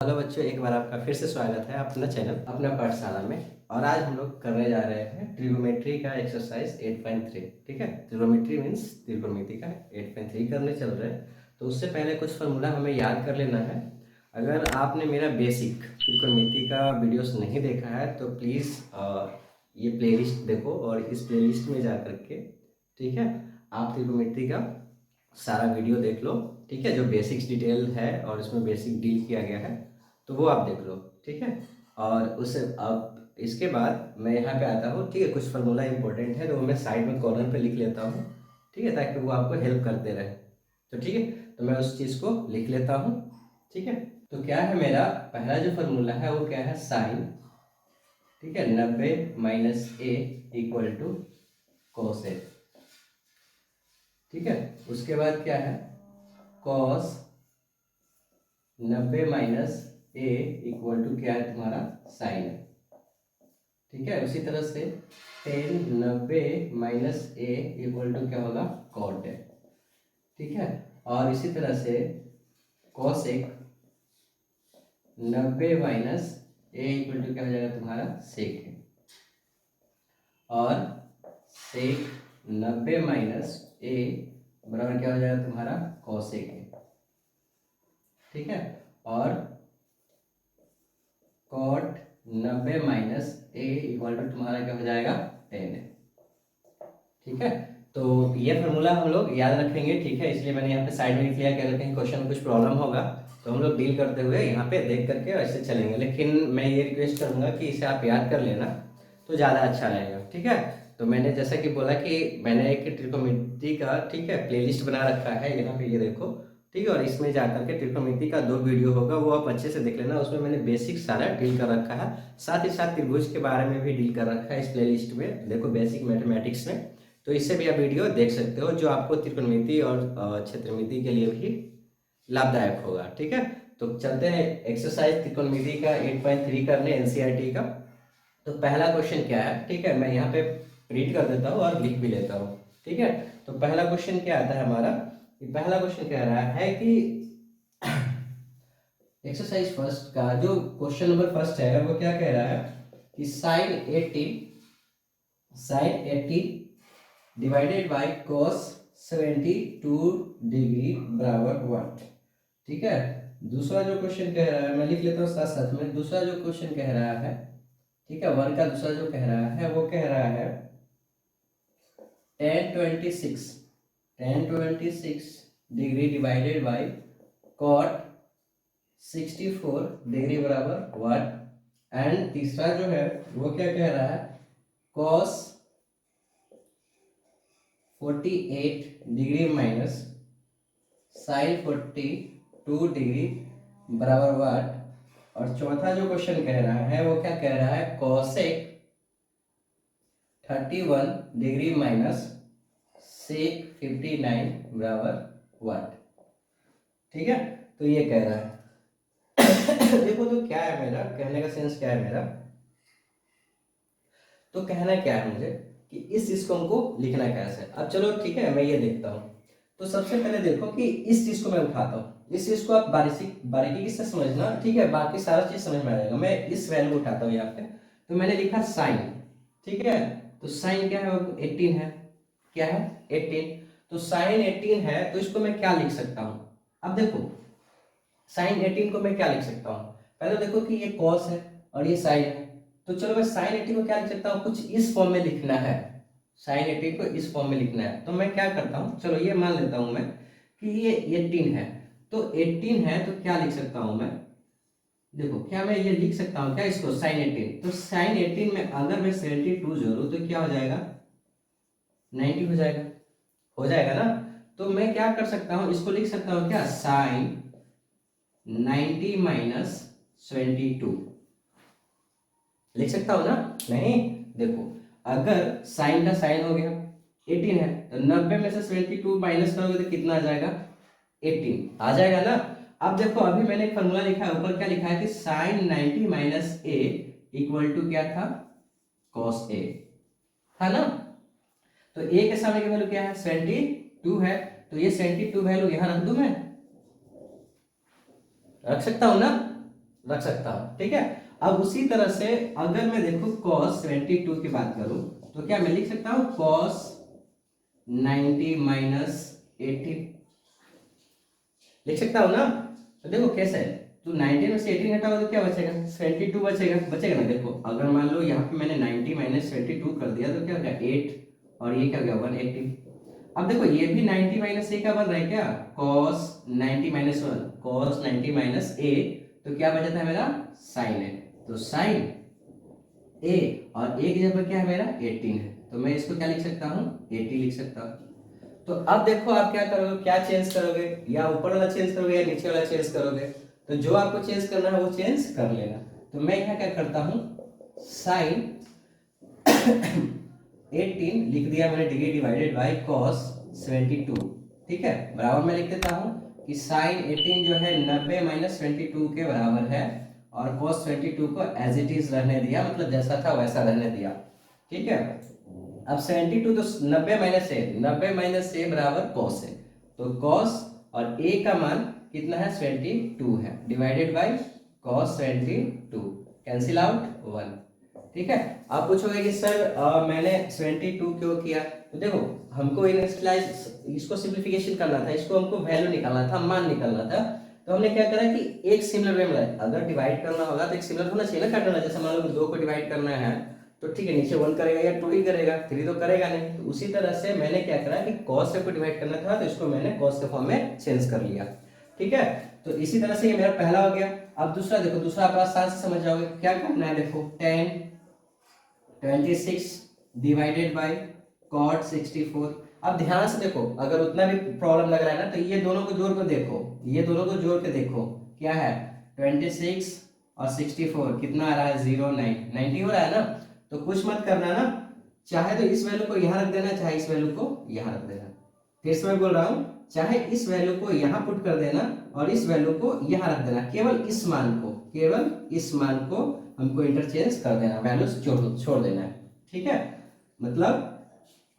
Hello बच्चों, एक बार आपका फिर से स्वागत है अपना चैनल अपना पाठशाला में। और आज हम लोग करने जा रहे हैं ट्रिगोमेट्री का एक्सरसाइज 8.3। ठीक है, ट्रिगोमेट्री मीन्स त्रिकोणमिति का 8.3 करने चल रहे हैं। तो उससे पहले कुछ फार्मूला हमें याद कर लेना है। अगर आपने मेरा बेसिक त्रिकोणमिति का वीडियोस नहीं देखा है तो प्लीज़ ये प्लेलिस्ट देखो और इस प्लेलिस्ट में जा करके, ठीक है, आप त्रिकोणमिति का सारा वीडियो देख लो। ठीक है, जो बेसिक्स डिटेल है और इसमें बेसिक डील किया गया है तो वो आप देख लो। ठीक है, और उससे अब इसके बाद मैं यहाँ पे आता हूँ। ठीक है, कुछ फार्मूला इंपॉर्टेंट है तो वो मैं साइड में कॉर्नर पे लिख लेता हूँ। ठीक है, ताकि वो आपको हेल्प करते रहे। तो ठीक है, तो मैं उस चीज़ को लिख लेता हूँ। ठीक है, तो क्या है मेरा पहला जो फार्मूला है वो क्या है, साइन, ठीक है, 90 minus A equal to cos A. ठीक है, उसके बाद क्या है, cos 90 minus A equal to क्या है तुम्हारा, साइन है। ठीक है, उसी तरह से tan 90 minus A equal to क्या होगा, कॉट है। ठीक है, और इसी तरह से cosec 90 minus A equal to क्या हो जाएगा तुम्हारा, सेक है। और सेक 90 माइनस ए बराबर क्या हो जाएगा तुम्हारा, कॉसेक है। ठीक है, और cot 90 minus A equal to तुम्हारा क्या हो जाएगा, 10 है। ठीक है, तो ये फार्मूला हम लोग याद रखेंगे। ठीक है, इसलिए मैंने यहाँ पे साइड में लिख लिया कि अगर कहीं क्वेश्चन में कुछ प्रॉब्लम होगा तो हम लोग डील करते हुए यहाँ पे देख करके ऐसे चलेंगे। लेकिन मैं ये रिक्वेस्ट करूँगा कि इसे आप याद कर लेना तो ज़्यादा अच्छा रहेगा। ठीक है, तो मैंने जैसा कि बोला कि मैंने एक त्रिकोणमिति का, ठीक है, प्लेलिस्ट बना रखा है, यहाँ पे ये देखो। ठीक है, और इसमें जाकर के त्रिकोणमिति का 2 वीडियो होगा, वो आप अच्छे से देख लेना। उसमें मैंने बेसिक सारा डील कर रखा है, साथ ही साथ त्रिभुज के बारे में भी डील कर रखा है इस प्लेलिस्ट में। देखो, बेसिक मैथमेटिक्स में, तो इससे भी आप वीडियो देख सकते हो जो आपको त्रिकोणमिति और क्षेत्रमिति के लिए भी लाभदायक होगा। ठीक है, तो चलते हैं एक्सरसाइज त्रिकोणमिति का 8.3 करने एनसीईआरटी का। तो पहला क्वेश्चन क्या है, ठीक है, मैं यहाँ पे रीड कर देता हूँ और लिख भी लेता हूँ। ठीक है, तो पहला क्वेश्चन क्या आता है हमारा, पहला क्वेश्चन कह रहा है कि एक्सरसाइज फर्स्ट का जो क्वेश्चन नंबर फर्स्ट है वो क्या कह रहा है कि sine 80 divided by cos 72 degree बराबर व्हाट। ठीक है, दूसरा जो क्वेश्चन कह रहा है, मैं लिख लेता हूँ साथ साथ में। दूसरा जो क्वेश्चन कह रहा है, ठीक है, वन का दूसरा जो कह रहा है वो कह रहा है tan twenty six degree divided by cot 64 degree बराबर व्हाट। एंड तीसरा जो है वो क्या कह रहा है, cos 48 degree minus sine 42 degree बराबर व्हाट। और चौथा जो क्वेश्चन कह रहा है वो क्या कह रहा है, कॉसेक 31 डिग्री माइनस सेक 59 बराबर व्हाट। ठीक है, तो ये कह रहा है देखो, तो क्या है मेरा कहने का सेंस, क्या है मेरा, तो कहना क्या है मुझे कि इस चीज को हमको लिखना कैसे है। अब चलो ठीक है, मैं ये देखता हूँ। तो सबसे पहले देखो कि इस चीज को मैं उठाता हूँ, इस चीज को आप बारीकी से समझना। ठीक है, बाकी सारा चीज समझ में आ जाएगा। मैं इस वैल्यू उठाता हूँ यहाँ पे, तो मैंने लिखा साइन। ठीक है, तो साइन क्या है, 18 है। क्या है, 18। तो साइन 18 है तो इसको मैं क्या लिख सकता हूँ। अब देखो, साइन 18 को मैं क्या लिख सकता हूँ, पहले देखो कि ये कॉस है और ये साइन है। तो चलो मैं साइन 18 को क्या लिख सकता हूँ, कुछ इस फॉर्म में लिखना है। साइन 18 को इस फॉर्म में लिखना है तो मैं क्या करता हूँ, चलो ये मान लेता हूँ मैं कि ये 18 है। तो 18 है तो क्या लिख सकता हूँ मैं, देखो क्या मैं ये लिख सकता हूँ क्या इसको, साइन 18। तो साइन 18 में अगर मैं 72 जोड़ू तो क्या हो जाएगा, 90 हो जाएगा ना। तो मैं क्या कर सकता हूँ, इसको लिख सकता हूँ क्या, साइन 90 माइनस 72 लिख सकता हूँ ना। नहीं, देखो, अगर साइन का साइन हो गया 18 है तो 90 में से 72 माइनस करोगे तो कितना आ जाएगा, 18 आ जाएगा ना। अब देखो, अभी मैंने एक फॉर्मूला लिखा है, ऊपर क्या लिखा है कि sine 90 minus A equal to क्या था, कॉस ए था ना। तो ए के सामने की वैल्यू क्या है, 72 है। तो ये 72 वैल्यू यहां रख दूं, मैं रख सकता हूं ना। रख सकता हूँ, ठीक है। अब उसी तरह से अगर मैं देखो cos 72 की बात करूं तो क्या मैं लिख सकता हूँ cos 90 माइनस 80 लिख सकता हूँ ना। तो देखो कैसे है, तो 19 में से 18 हटाओ तो क्या बचेगा, 72 बचेगा, बचेगा ना। देखो अगर मान लो यहाँ पे मैंने 90 माइनस 72 कर दिया तो क्या हो गया 8 और ये क्या हो गया 180। अब देखो ये भी 90 माइनस ए का बन रहा है क्या, cos 90 माइनस 1 cos 90 माइनस ए, तो क्या बचा था मेरा साइन है, तो साइन ए और ए की जगह पर क्या है मेरा 18 है, तो मैं इसको क्या लिख सकता हूँ 80 लिख सकता हूँ। तो अब देखो आप क्या करोगे, क्या चेंज करोगे, या ऊपर वाला चेंज करोगे या नीचे वाला चेंज करोगे, तो जो आपको चेंज करना है वो चेंज कर लेना। तो मैं यहाँ क्या करता हूँ साइन 18 लिख दिया मैंने डिग्री डिवाइडेड बाय cos 72, ठीक है, बराबर में लिख देता हूँ कि साइन 18 जो है 90 माइनस 22 के बराबर है, और cos 22 को एज इट इज रहने दिया, मतलब जैसा था वैसा रहने दिया, ठीक है। अब 72 तो 90 माइनस ए, 90 माइनस ए बराबर cos है, तो cos और a का मान कितना है 72 है, divided by cos 72, cancel out 1, ठीक है। आप पूछोगे कि सर मैंने 72 क्यों किया, तो देखो हमको इनिशियलाइज इसको सिंप्लीफिकेशन करना था, इसको हमको वैल्यू निकालना था, मान निकालना था, तो हमने क्या करा कि एक सिमिलर वे में अगर डिवाइड करना होगा तो एक सिमिलर होना चाहिए ना पैटर्न, जैसे मान लो 2 को डिवाइड करना है तो ठीक है नीचे 1 करेगा या 2 ही करेगा, 3 तो करेगा नहीं, तो उसी तरह से मैंने क्या करा कि cos से को डिवाइड करना था तो इसको मैंने cos के फॉर्म में चेंज कर लिया, ठीक है। तो इसी तरह से ये मेरा पहला हो गया। अब दूसरा देखो, दूसरा आप आसान से समझ जाओगे, क्या करना है, देखो 26 डिवाइडेड बाय cot 64। अब ध्यान से देखो, अगर उतना भी प्रॉब्लम लग रहा है ना तो ये दोनों को जोड़ कर देखो, ये दोनों को जोड़ के देखो क्या है 26 और 64 कितना आ रहा है 0 9 90 हो रहा है ना। तो कुछ मत करना ना, चाहे तो इस वैल्यू को यहाँ रख देना, चाहे इस वैल्यू को यहाँ रख देना, फिर से मैं बोल रहा हूँ, चाहे इस वैल्यू को यहाँ पुट कर देना और इस वैल्यू को यहाँ रख देना, केवल इस मान को, केवल इस मान को हमको इंटरचेंज कर देना, वैल्यूज छोड़ देना है, ठीक है। मतलब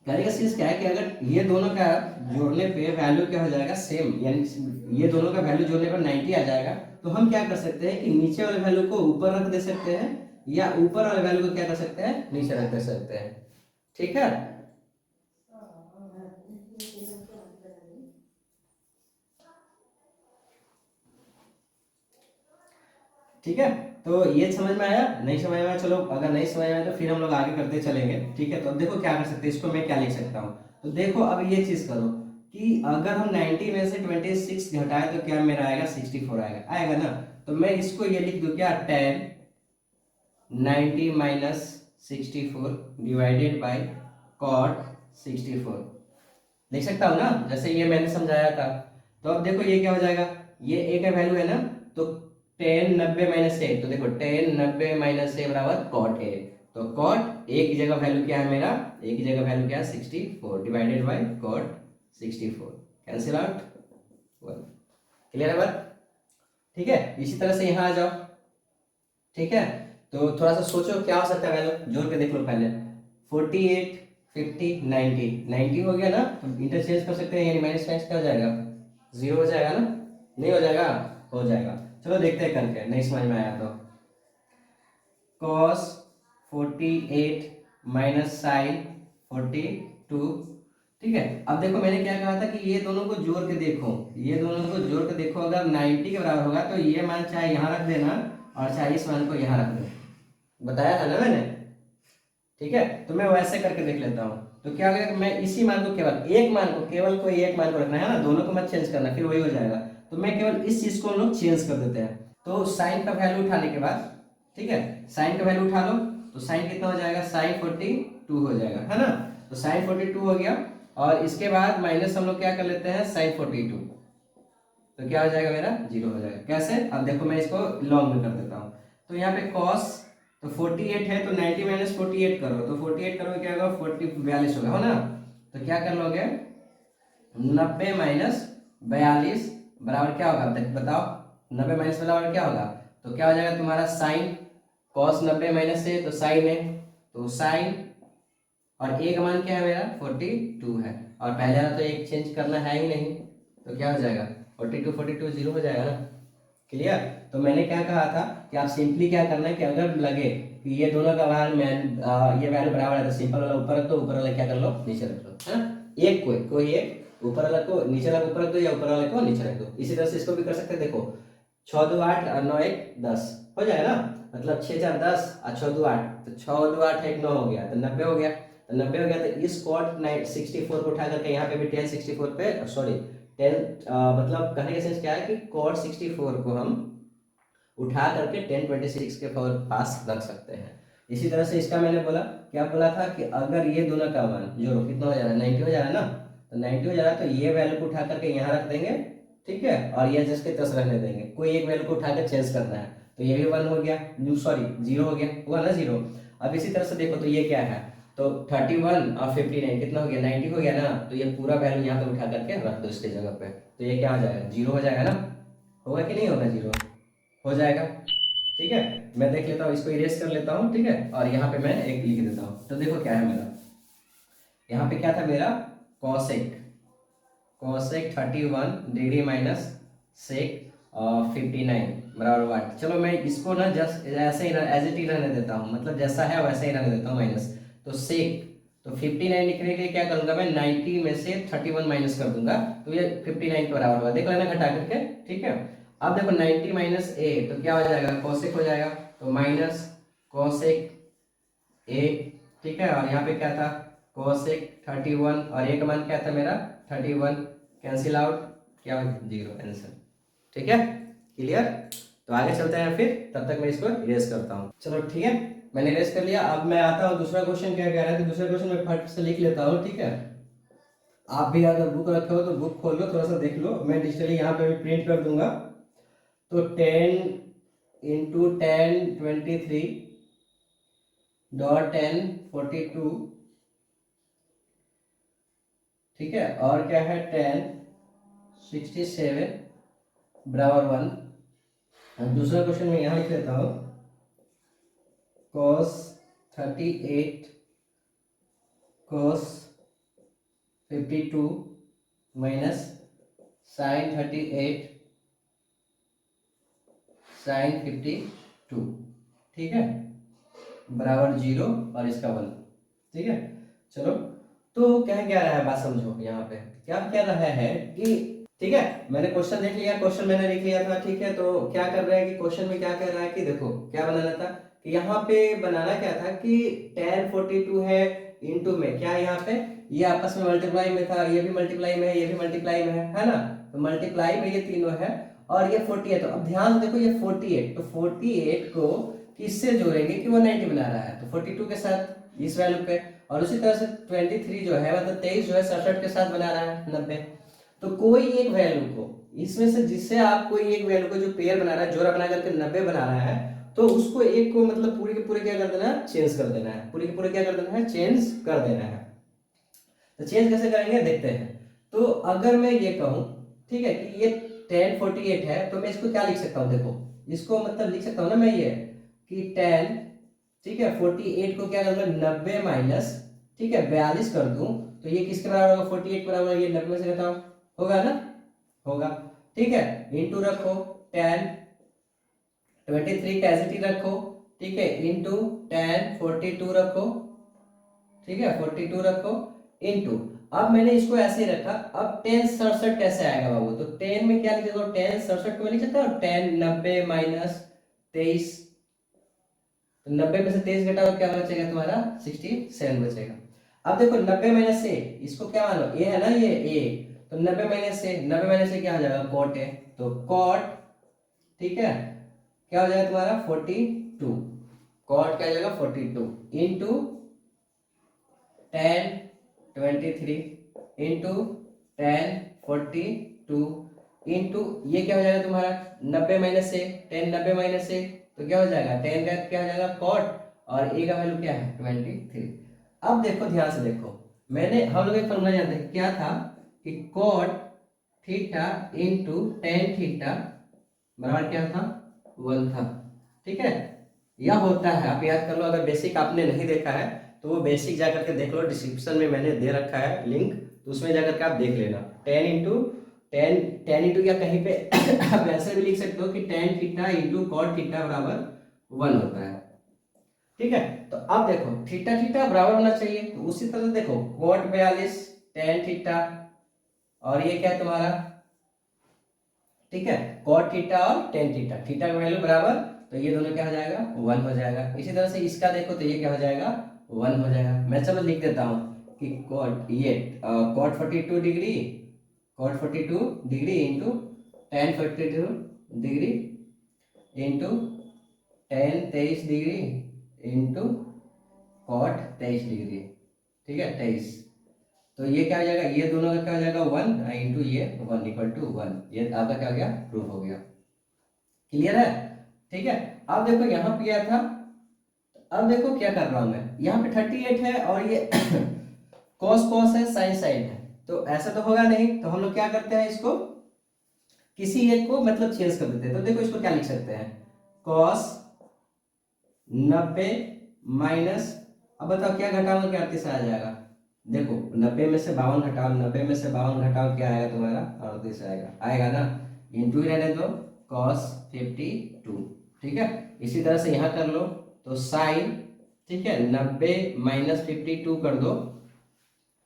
कहने का चीज क्या है कि अगर ये दोनों का जोड़ने पे वैल्यू क्या हो जाएगा सेम, यानी ये दोनों का वैल्यू जोड़ने पर 90 आ जाएगा, तो हम क्या कर सकते हैं कि नीचे वाले वैल्यू को ऊपर रख दे सकते हैं, या ऊपर वाले वैल्यू को क्या कर सकते हैं नीचे रख दे सकते हैं, ठीक है। ठीक है, तो ये समझ में आया, नहीं समझ में आया, चलो अगर नहीं समझ में आया तो फिर हम लोग आगे करते चलेंगे, ठीक है। तो अब देखो क्या कर सकते हैं, इसको मैं क्या लिख सकता हूँ, तो देखो अब ये चीज करो कि अगर हम 90 में से 26 घटाए तो क्या मेरा आएगा 64 आएगा, आएगा ना। तो मैं इसको ये लिख दूं क्या 10 90 माइनस 64 डिवाइडेड बाय cot 64 लिख सकता हूँ ना, जैसे ये मैंने समझाया था। तो अब देखो ये क्या हो जाएगा, ये a का वैल्यू है ना, तो 10 90 माइनस ए, तो देखो 10 90 माइनस ए बराबर cot a, तो cot a की जगह वैल्यू क्या है मेरा, a की जगह वैल्यू क्या है 64 divided by cot 64, cancel out 1, clear है बात, ठीक है। इसी तरह से यहाँ आ जाओ, ठीक है। तो थोड़ा सा सोचो क्या हो सकता है वैल्यू, जोड़ के देख लो पहले, 48 50 90 90 हो गया ना, तो इंटरचेंज कर सकते हैं, यानी माइनस माइनस क्या हो जाएगा 0 हो जाएगा ना, नहीं हो जाएगा, हो जाएगा। चलो देखते हैं करके, नहीं समझ में आया तो cos 48 माइनस साइन 42, ठीक है। अब देखो मैंने क्या कहा था कि ये दोनों को जोड़ के देखो, ये दोनों को जोड़ के देखो, अगर 90 के बराबर होगा तो ये मान चाहे यहाँ रख देना और चाहे इस मान को यहाँ रख देना, बताया था ना मैंने, ठीक है। तो मैं वैसे करके देख लेता हूँ, तो क्या होगा कि मैं इसी मान को केवल एक मान को, केवल कोई एक मान को रखना है ना, दोनों को मत चेंज करना, फिर वही हो जाएगा। तो मैं केवल इस चीज को हम लोग चेंज कर देते हैं, तो साइन का वैल्यू उठाने के बाद, ठीक है, साइन का वैल्यू उठा लो, तो साइन कितना हो जाएगा साइन 42 हो जाएगा, है ना। तो साइन 42 हो गया, और इसके बाद माइनस हम लोग क्या कर लेते हैं साइन 42, तो क्या हो जाएगा मेरा 0 हो जाएगा। कैसे, अब देखो मैं इसको लॉन्ग में कर देता हूँ, तो यहाँ पे cos तो 48 है, तो 90 माइनस 48 करो, तो 48 करोगे क्या होगा 42 होगा, हो ना। तो क्या कर लोगे 90 माइनस 42 बराबर क्या होगा, बताओ 90 माइनस बराबर क्या होगा, तो क्या हो जाएगा तुम्हारा साइन, cos 90 माइनस से तो साइन है, तो साइन, और ए का मान क्या है मेरा 42 है, और पहले वाला तो एक चेंज करना है ही नहीं, तो क्या हो जाएगा 42 42 0 हो जाएगा ना, क्लियर। तो मैंने क्या कहा था कि आप सिंपली क्या करना है कि अगर लगे कि ये दोनों का ये वैल्यू बराबर है तो सिंपल वाला ऊपर रख दो, ऊपर वाला क्या कर लो नीचे रख लो, है ना। एक कोई एक ऊपर वाला को नीचे वाला ऊपर रख दो या ऊपर वाले को नीचे रख दो। इसी तरह से इसको भी कर सकते हैं। देखो 6 2 8 और 9 1 10 हो जाएगा ना, मतलब 6 4 10 और 6 2 8, तो 6 2 8 1 9 हो गया तो 90 हो गया। तो 90 हो गया तो इस कॉट 64 को उठा करके यहाँ पे भी 10 64 पे सॉरी 10 मतलब कहने का सेंस क्या है कि कॉट 64 को हम उठा करके 1026 के पास रख सकते हैं। इसी तरह से इसका मैंने बोला क्या बोला था कि अगर ये दोनों का मान जो कितना हो जा रहा है 90 हो जा रहा है ना, तो 90 हो जा रहा है तो ये वैल्यू को उठा करके यहाँ रख देंगे, ठीक है, और ये जस्ट के तस रहने देंगे। कोई एक वैल्यू को उठा कर चेंज करना है तो ये भी 1 हो गया, सॉरी 0 हो गया, हुआ ना 0। अब इसी तरह से देखो तो ये क्या है, तो 31 और 59 कितना हो गया 90 हो गया ना, तो ये पूरा वैल्यू यहाँ पे उठा करके रख दो इसके जगह पे, तो ये क्या हो जाएगा 0 हो जाएगा ना, होगा कि नहीं होगा 0 हो जाएगा। ठीक है, मैं देख लेता हूँ इसको इरेज कर लेता हूँ, ठीक है, और यहाँ पे मैं एक लिख देता हूँ। तो देखो क्या है मेरा, यहाँ पे क्या था मेरा कॉसेक 31 डिग्री माइनस सेक 59 बराबर वाट। चलो मैं इसको ना जस्ट ऐसे ही एज इट ही रहने देता हूँ, मतलब जैसा है वैसे ही रहने देता हूँ माइनस। तो सेक तो 59 लिखने के लिए क्या करूंगा मैं 90 में से 31 माइनस कर दूंगा, तो ये 59 के बराबर होगा, देख लेना घटा करके, ठीक है। अब देखो 90 माइनस ए तो क्या हो जाएगा कोसेक हो जाएगा, तो माइनस कोसेक ए, ठीक है, और यहाँ पे क्या था कोसेक 31 और ए का मान क्या था मेरा 31, कैंसिल आउट, क्या 0 आंसर। ठीक है क्लियर। तो आगे चलते हैं फिर, तब तक मैं इसको इरेज करता हूँ। चलो ठीक है, मैंने इरेज कर लिया। अब मैं आता हूँ दूसरा क्वेश्चन क्या कह रहा है, तो दूसरा क्वेश्चन मैं फट से लिख लेता हूँ, ठीक है। आप भी अगर बुक रखे हो तो बुक खोल लो, थोड़ा सा देख लो, मैं डिजिटली यहाँ पे भी प्रिंट कर दूंगा। तो 10 इंटू 10 23 .10 42, ठीक है, और क्या है 10 67 बराबर 1। दूसरा क्वेश्चन मैं यहाँ लिख लेता हूँ cos 38 cos 52 minus sin 38 sin 52, ठीक है, बराबर 0 और इसका 1, ठीक है। चलो तो क्या रहा है बात समझो, यहाँ पे क्या कह रहा है कि ठीक है मैंने क्वेश्चन देख लिया, क्वेश्चन मैंने लिख लिया था, ठीक है। तो क्या कर रहा है कि क्वेश्चन में क्या कह रहा है कि देखो क्या बनाना था कि यहाँ पे बनाना क्या था कि tan 42 है इंटू में क्या है यहाँ पे ये आपस में मल्टीप्लाई में था, ये भी मल्टीप्लाई में है, ये भी मल्टीप्लाई में है ना, तो मल्टीप्लाई में ये तीनों है और ये 48। तो अब ध्यान देखो ये 48, तो 48 को किससे जोड़ेंगे कि वो 90 बना रहा है, तो 42 के साथ इस वैल्यू पे, और उसी तरह से 23 जो है मतलब 23 जो है 67 के साथ बना रहा है 90। तो कोई एक वैल्यू को इसमें से जिससे आप कोई एक वैल्यू को जो पेयर बना रहा है जोड़ा बना करके 90 बना रहा है, तो उसको एक को मतलब पूरे के पूरे क्या कर देना है चेंज कर देना है, पूरे के पूरे क्या कर देना है चेंज कर देना है। तो चेंज कैसे करेंगे देखते हैं। तो अगर मैं ये कहूँ ठीक है कि ये 1048 है तो मैं इसको क्या लिख सकता हूँ, देखो इसको मतलब लिख सकता हूँ ना मैं ये कि 10, ठीक है, 48 को क्या करूँगा 90 माइनस, ठीक है, 42 कर दूं तो ये किसके बराबर होगा 48 के बराबर, ये 90 से घटाओ होगा ना, होगा, ठीक है, इंटू रखो 10 23 कैसिटी रखो, ठीक है, इंटू 10 42 रखो, ठीक है 42 रखो इंटू, अब मैंने इसको ऐसे ही रखा। अब 10 67 कैसे आएगा बाबू, तो 10 में क्या लिख सकता हूँ 10 67 को लिख सकता हूँ 10 90 माइनस 23, तो 90 में से 23 घटाओ क्या बचेगा तुम्हारा 67 बचेगा। अब देखो 90 माइनस से इसको क्या मानो ए है ना ये ए, तो 90 माइनस से क्या हो जाएगा कॉट है, तो कॉट, ठीक है, क्या हो जाएगा तुम्हारा 42, कॉट क्या हो जाएगा 42 इंटू 10 23 इंटू 10 42 इंटू ये क्या हो जाएगा तुम्हारा 90 माइनस से 10 90 माइनस से तो क्या हो जाएगा 10 का क्या हो जाएगा कॉट और ए का वैल्यू क्या है 23। अब देखो ध्यान से देखो, मैंने हम लोग एक फॉर्मूला जानते हैं क्या था कि cot theta into tan theta बराबर क्या था 1 था, ठीक है। यह होता है, आप याद कर लो, अगर बेसिक आपने नहीं देखा है तो वो बेसिक जाकर के देख लो, डिस्क्रिप्शन में मैंने दे रखा है लिंक, तो उसमें जाकर के आप देख लेना 10 इंटू टेन टेन इंटू, या कहीं पे आप ऐसे भी लिख सकते हो कि tan theta into cot theta बराबर 1 होता है। ठीक है, तो अब देखो थीटा थीटा बराबर होना चाहिए, तो उसी तरह देखो कॉट 42 टेन थीटा, और ये क्या है तुम्हारा, ठीक है, कॉट थीटा और टेन थीटा, थीटा का वैल्यू बराबर, तो ये दोनों क्या हो जाएगा 1 हो जाएगा। इसी तरह से इसका देखो तो ये क्या हो जाएगा 1 हो जाएगा। मैं चलो लिख देता हूँ कि कॉट ये cot 42 degree, cot 42 degree into tan 42 degree into tan 23 degree into cot 23 degree, ठीक है 23। तो ये क्या हो जाएगा, ये दोनों का क्या हो जाएगा 1 इंटू ये 1 इक्वल टू 1, ये आपका क्या हो गया प्रूफ हो गया। क्लियर है, ठीक है। अब देखो यहाँ पे क्या था, अब देखो क्या कर रहा हूं मैं, यहाँ पे 38 है और ये कॉस कॉस है साइन साइन है, तो ऐसा तो होगा नहीं, तो हम लोग क्या करते हैं इसको किसी एक को मतलब चेंज कर देते हैं। तो देखो इसको क्या लिख सकते हैं, कॉस 90 माइनस, अब बताओ क्या घटाओगे क्या 38 आ जाएगा, देखो 90 में से 52 घटाओ, 90 में से 52 घटाओ क्या आएगा तुम्हारा 38 आएगा, आएगा ना, इंटू ही रहने दो कॉस 52, ठीक है। इसी तरह से यहाँ कर लो तो साइन, ठीक है 90 माइनस 52 कर दो,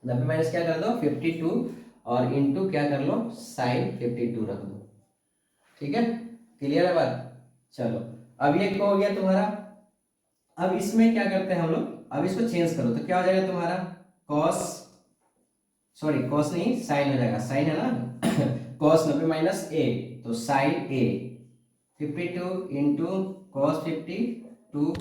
90 माइनस क्या कर दो 52, और इंटू क्या कर लो साइन 52 रख दो, ठीक है। क्लियर है बात, चलो अब ये क्या हो गया तुम्हारा। अब इसमें क्या करते हैं हम लोग, अब इसको चेंज करो तो क्या हो जाएगा तुम्हारा कॉस, सॉरी कॉस नहीं साइन हो जाएगा, साइन है ना कॉस 90 माइनस ए, तो साइन ए 52 इंटू कॉस 52,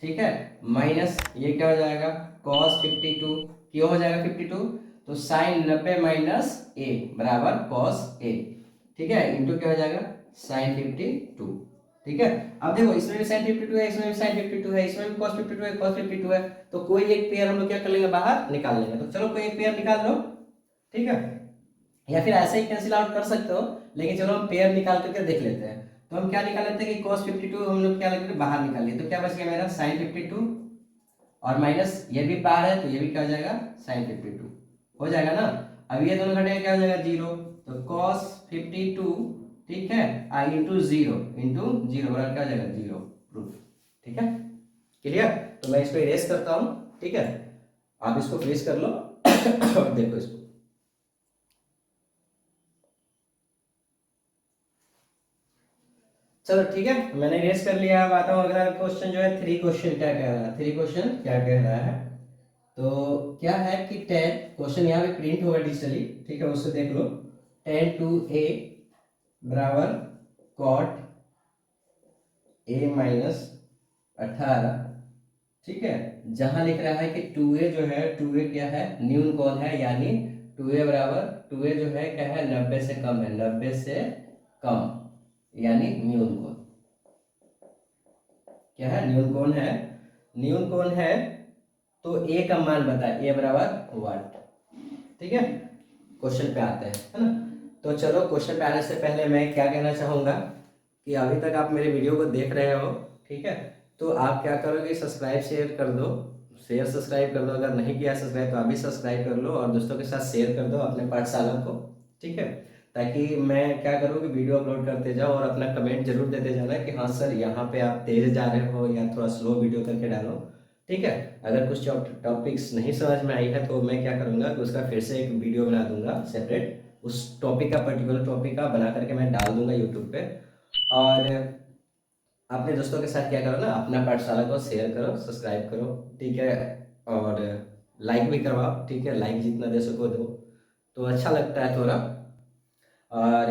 ठीक है, माइनस ये क्या हो जाएगा कॉस 52, क्यों हो जाएगा 52, तो साइन 90 माइनस ए बराबर कॉस ए, ठीक है, इंटू क्या हो जाएगा साइन 52, ठीक है। अब देखो इसमें भी साइन 52 है, इसमें भी साइन 52 है, इसमें भी cos 52 है, cos 52 है, तो कोई एक पेयर हम लोग क्या कर लेंगे बाहर निकाल लेंगे। तो चलो कोई एक पेयर निकाल लो, ठीक है, या फिर ऐसे ही कैंसिल आउट कर सकते हो, लेकिन चलो हम पेयर निकाल करके देख लेते हैं। तो हम क्या निकाल लेते हैं कि cos 52 हम लोग क्या लेते हैं बाहर निकाल लिए, तो क्या बच गया मेरा साइन 52, और माइनस ये भी बाहर है तो ये भी क्या हो जाएगा साइन 52 हो जाएगा ना। अब ये दोनों घटेगा क्या हो जाएगा जीरो, तो cos 52, ठीक है, आई इंटू जीरो बराबर क्या हो जाएगा जीरो, प्रूफ, ठीक है। क्लियर, तो मैं इसको इरेज करता हूं, ठीक है, आप इसको फ्रीज कर लो और देखो इसको, चलो ठीक है मैंने इरेज कर लिया। अब आता हूं अगला क्वेश्चन जो है, थ्री क्वेश्चन क्या कह रहा है, थ्री क्वेश्चन क्या कह रहा है, तो क्या है कि टेन, क्वेश्चन यहाँ पे प्रिंट होगा डिजिटली, ठीक है, उससे देख लो, टेन टू ए बराबर कॉट ए माइनस 18, ठीक है, जहां लिख रहा है कि 2a जो है 2a क्या है न्यून कौन है, यानी 2a बराबर 2a जो है क्या है 90 से कम है, 90 से कम यानी न्यून कौन, क्या है न्यून कौन है, न्यून कौन है, तो a का मान बता, a बराबर 1, ठीक है। क्वेश्चन पे आते हैं, है ना। तो चलो क्वेश्चन पे आने से पहले मैं क्या कहना चाहूँगा कि अभी तक आप मेरे वीडियो को देख रहे हो, ठीक है, तो आप क्या करोगे सब्सक्राइब शेयर कर दो, शेयर सब्सक्राइब कर दो, अगर नहीं किया सब्सक्राइब तो आप भी सब्सक्राइब कर लो और दोस्तों के साथ शेयर कर दो अपने पाठशाला को, ठीक है, ताकि मैं क्या करूँ कि वीडियो अपलोड करते जाओ और अपना कमेंट जरूर देते जाना कि हाँ सर यहाँ पे आप तेज जा रहे हो या थोड़ा स्लो वीडियो करके डालो, ठीक है। अगर कुछ टॉपिक्स नहीं समझ में आई है तो मैं क्या करूँगा कि उसका फिर से एक वीडियो बना दूंगा सेपरेट, उस टॉपिक का पर्टिकुलर टॉपिक का बना करके मैं डाल दूंगा यूट्यूब पे। और अपने दोस्तों के साथ क्या करो ना, अपना पाठशाला को शेयर करो सब्सक्राइब करो, ठीक है, और लाइक भी करवाओ, ठीक है, लाइक जितना दे सको दो तो अच्छा लगता है थोड़ा। और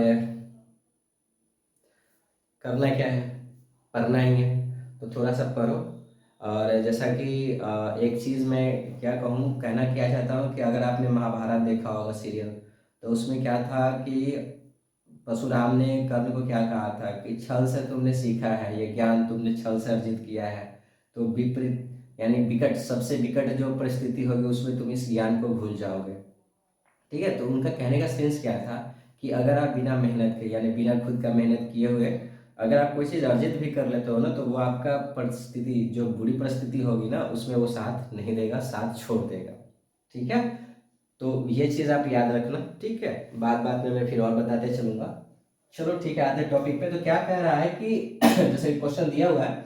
करना क्या है, पढ़ना ही है, तो थोड़ा सा पढ़ो। और जैसा कि एक चीज़ मैं क्या कहूँ कहना क्या चाहता हूँ कि अगर आपने महाभारत देखा होगा सीरियल, तो उसमें क्या था कि परशुराम ने कर्ण को क्या कहा था कि छल से तुमने सीखा है, ये ज्ञान तुमने छल से अर्जित किया है, तो विपरीत यानी विकट सबसे विकट जो परिस्थिति होगी उसमें तुम इस ज्ञान को भूल जाओगे, ठीक है। तो उनका कहने का सेंस क्या था कि अगर आप बिना मेहनत के यानी बिना खुद का मेहनत किए हुए अगर आप कोई चीज़ अर्जित भी कर लेते हो ना, तो वो आपका परिस्थिति जो बुरी परिस्थिति होगी ना उसमें वो साथ नहीं देगा, साथ छोड़ देगा, ठीक है। तो ये चीज़ आप याद रखना, ठीक है। बात बात में मैं फिर और बताते चलूँगा। चलो ठीक है, आते टॉपिक पे। तो क्या कह रहा है कि जैसे क्वेश्चन दिया हुआ है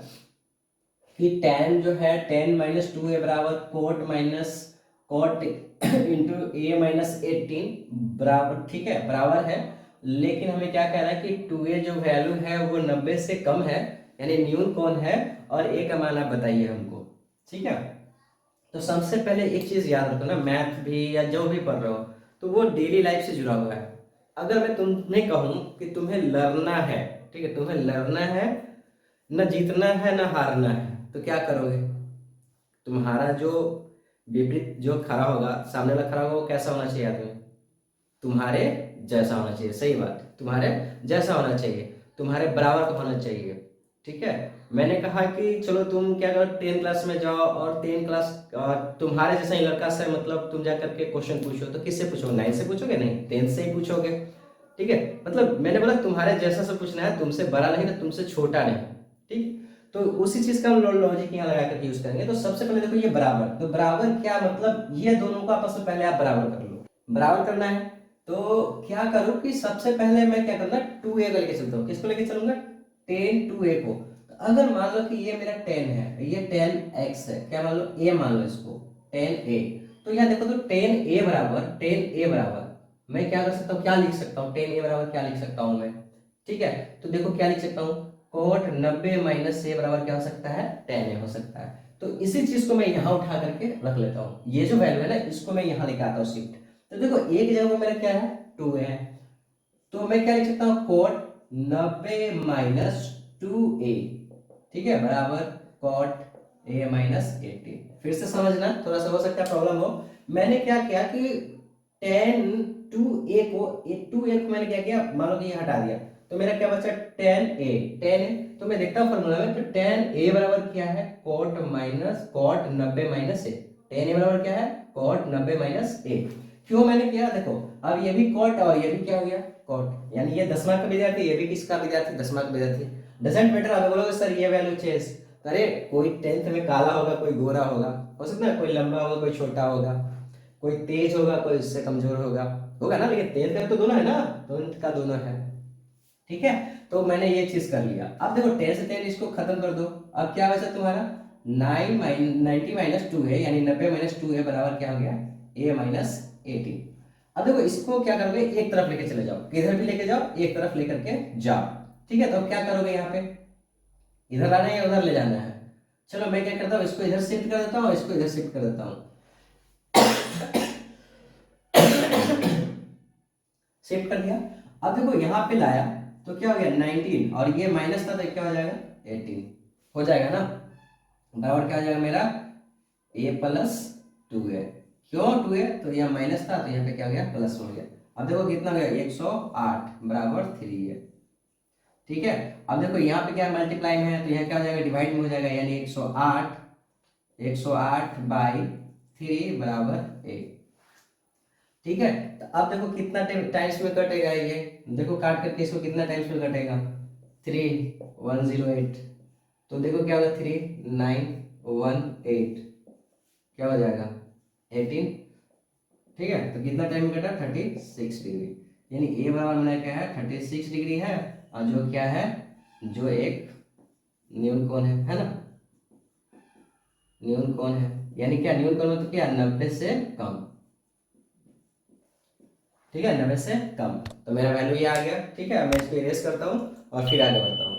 कि tan जो है tan माइनस टू ए बराबर कोट माइनस कॉट इंटू ए माइनस 18 बराबर, ठीक है, बराबर है। लेकिन हमें क्या कह रहा है कि 2a जो वैल्यू है वो 90 से कम है, यानी न्यून कौन है, और a का मान आप बताइए हमको, ठीक है। तो सबसे पहले एक चीज याद रखो ना, मैथ भी या जो भी पढ़ रहे हो तो वो डेली लाइफ से जुड़ा हुआ है। अगर मैं तुम्हें कहूँ कि तुम्हें लड़ना है, ठीक है, तुम्हें लड़ना है, न जीतना है न हारना है, तो क्या करोगे? तुम्हारा जो विपरीत जो खड़ा होगा, सामने वाला खड़ा होगा, वो कैसा होना चाहिए आदमी? तुम्हारे जैसा होना चाहिए, सही बात, तुम्हारे जैसा होना चाहिए, तुम्हारे बराबर का होना चाहिए, ठीक है। मैंने कहा कि चलो तुम क्या करो, 10 क्लास में जाओ और 10 क्लास तुम्हारे जैसा ही लड़का से, मतलब तुम जा करके क्वेश्चन पूछो, तो किससे पूछोगे? 9 से पूछोगे? नहीं, 10 से ही पूछोगे, ठीक है। मतलब मैंने बोला तुम्हारे जैसा से पूछना है, तुमसे बड़ा नहीं ना तुमसे छोटा नहीं, ठीक। तो उसी चीज का हम लॉजिक यहाँ लगा करके यूज करेंगे। तो सबसे पहले देखो ये बराबर, तो बराबर क्या मतलब, ये दोनों को आपस में पहले आप बराबर कर लो। बराबर करना है तो क्या करूं कि सबसे पहले मैं क्या करूंगा, 2a को लेके चलता हूँ। किसको लेके चलूंगा? 10 2a को। तो अगर मान लो कि ये मेरा 10 है, ये 10x है, क्या मान लो, a मान लो इसको, 10a। तो यहाँ देखो, तो 10a बराबर मैं क्या कर सकता हूँ, क्या लिख सकता हूँ, 10a बराबर क्या लिख सकता हूँ मैं, ठीक है। तो देखो क्या लिख सकता हूँ, कोट 90 माइनस a बराबर क्या हो सकता है, 10a हो सकता है। तो इसी चीज को मैं यहाँ उठा करके रख लेता हूँ, ये जो वैल्यू है ना इसको मैं यहाँ लेके आता हूँ शिफ्ट। तो देखो एक जगह में मेरा क्या है, 2 है, तो मैं क्या लिख सकता हूँ, कोट 90 माइनस 2a, ठीक है, बराबर कोट a माइनस 80। फिर से समझना, थोड़ा सा हो सकता है प्रॉब्लम हो। मैंने क्या किया कि 10 2a को, 2a को मैंने क्या किया, मान लो कि ये हटा दिया, तो मेरा क्या बचा, 10a तो मैं देखता हूँ फॉर्मूला में, तो 10a बराबर क्या है, कोट 90 माइनस a। 10a बराबर क्या है, कोट 90 माइनस a। क्यों मैंने किया, देखो अब ये भी कोट और ये भी क्या हो गया, कोट, यानी ये 10 मार्क का विद्यार्थी, ये भी किसका विद्यार्थी, 10 मार्क का विद्यार्थी। Doesn't matter. अब बोलोगे सर ये वैल्यू चेंज, अरे कोई 10th में काला होगा, कोई गोरा होगा, हो सकता है कोई लंबा होगा, कोई छोटा होगा, कोई तेज होगा, कोई इससे कमजोर होगा, होगा ना, लेकिन 10th का तो दोनों है ना, 10th का दोनों है, ठीक है। तो मैंने ये चीज कर लिया। अब देखो 10 से 10 इसको खत्म कर दो, अब क्या बचा तुम्हारा, 90 माइनस 2 है, यानी 90 माइनस 2 है बराबर क्या हो गया, a माइनस 18। अब देखो इसको क्या करोगे, एक तरफ लेके चले जाओ, किधर भी लेके जाओ, एक तरफ लेकर के जाओ, ठीक है। तो अब क्या करोगे, यहाँ पे इधर लाना है या उधर ले जाना है? चलो मैं क्या करता हूँ, इसको इधर शिफ्ट कर देता हूँ, इसको इधर शिफ्ट कर देता हूँ, शिफ्ट कर दिया। अब देखो यहाँ पे लाया तो क्या हो गया, 19, और ये माइनस था तो क्या हो जाएगा, 18 हो जाएगा ना, बराबर क्या हो जाएगा मेरा, a प्लस 2a। क्यों 2a, तो यहाँ माइनस था तो यहाँ पे क्या हो गया, प्लस हो गया। अब देखो कितना हो गया, 108 बराबर 3 है, ठीक है। अब देखो यहाँ पे क्या मल्टीप्लाई में है, तो यहाँ क्या हो जाएगा, डिवाइड में हो जाएगा, यानी 108 बाई 3 बराबर 1, ठीक है। तो अब देखो कितना टाइम्स में कटेगा ये, देखो काट करके इसको कितना टाइम्स में कटेगा, 3108। तो देखो क्या होगा, 3918 क्या हो जाएगा, 18, ठीक है। तो कितना टाइम में कटा, 36 डिग्री, यानी ए बराबर मैंने क्या है, 36 डिग्री है, और जो क्या है, जो एक न्यून कोण है ना, न्यून कोण है, यानी क्या न्यून कोण मतलब क्या, 90 से कम, ठीक है, 90 से कम। तो मेरा वैल्यू ये आ गया, ठीक है। मैं इसको इरेज करता हूँ और फिर आगे बढ़ता हूँ।